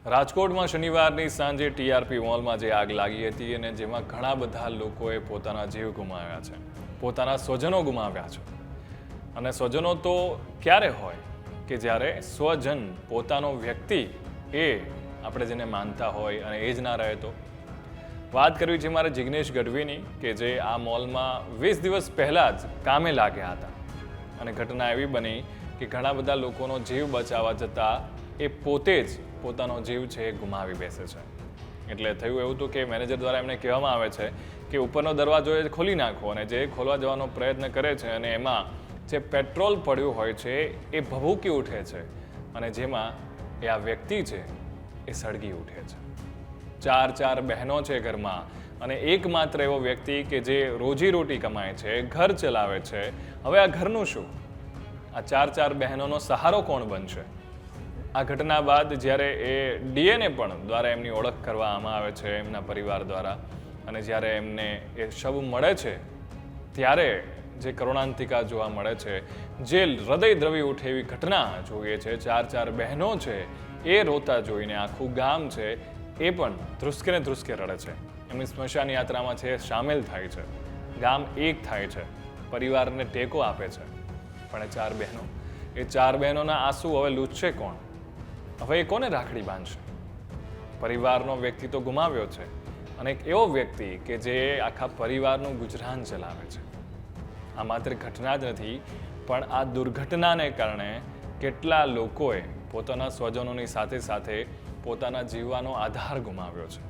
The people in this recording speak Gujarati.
રાજકોટમાં શનિવારની સાંજે ટીઆરપી મોલમાં જે આગ લાગી હતી અને જેમાં ઘણા બધા લોકોએ પોતાના જીવ ગુમાવ્યા છે, પોતાના સ્વજનો ગુમાવ્યા છે. અને સ્વજનો તો ક્યારે હોય કે જ્યારે સ્વજન પોતાનો વ્યક્તિ એ આપણે જેને માનતા હોય અને એ જ ના રહે તો. વાત કરવી છે મારે જિગ્નેશ ગઢવીની કે જે આ મોલમાં 20 દિવસ પહેલાં જ કામે લાગ્યા હતા અને ઘટના એવી બની કે ઘણા બધા લોકોનો જીવ બચાવવા જતાં એ પોતે જ પોતાનો જીવ છે એ ગુમાવી બેસે છે. એટલે થયું એવું હતું કે મેનેજર દ્વારા એમને કહેવામાં આવે છે કે ઉપરનો દરવાજો એ ખોલી નાખો, અને જે ખોલવા જવાનો પ્રયત્ન કરે છે અને એમાં જે પેટ્રોલ પડ્યું હોય છે એ ભભૂકી ઉઠે છે અને જેમાં એ આ વ્યક્તિ છે એ સળગી ઉઠે છે. ચાર બહેનો છે ઘરમાં અને એકમાત્ર એવો વ્યક્તિ કે જે રોજીરોટી કમાય છે, ઘર ચલાવે છે. હવે આ ઘરનું શું? આ ચાર બહેનોનો સહારો કોણ બનશે? આ ઘટના બાદ જ્યારે એ ડીએનએ પણ દ્વારા એમની ઓળખ કરવામાં આવે છે એમના પરિવાર દ્વારા, અને જ્યારે એમને એ શબ મળે છે ત્યારે જે કરુણાંતિકા જોવા મળે છે, જે હૃદય દ્રવી ઉઠે એવી ઘટના જોઈએ છે. ચાર બહેનો છે એ રોતા જોઈને આખું ગામ છે એ પણ ધ્રુસકે ને ધ્રુસકે રડે છે. એમની સ્મશાન યાત્રામાં છે સામેલ થાય છે, ગામ એક થાય છે, પરિવારને ટેકો આપે છે. પણ એ ચાર બહેનોના આંસુ હવે લૂછશે કોણ? હવે એ કોને રાખડી બાંધશે? પરિવારનો વ્યક્તિ તો ગુમાવ્યો છે, અને એક એવો વ્યક્તિ કે જે આખા પરિવારનું ગુજરાન ચલાવે છે. આ માત્ર ઘટના જ નથી, પણ આ દુર્ઘટનાને કારણે કેટલા લોકોએ પોતાના સ્વજનોની સાથે સાથે પોતાના જીવવાનો આધાર ગુમાવ્યો છે.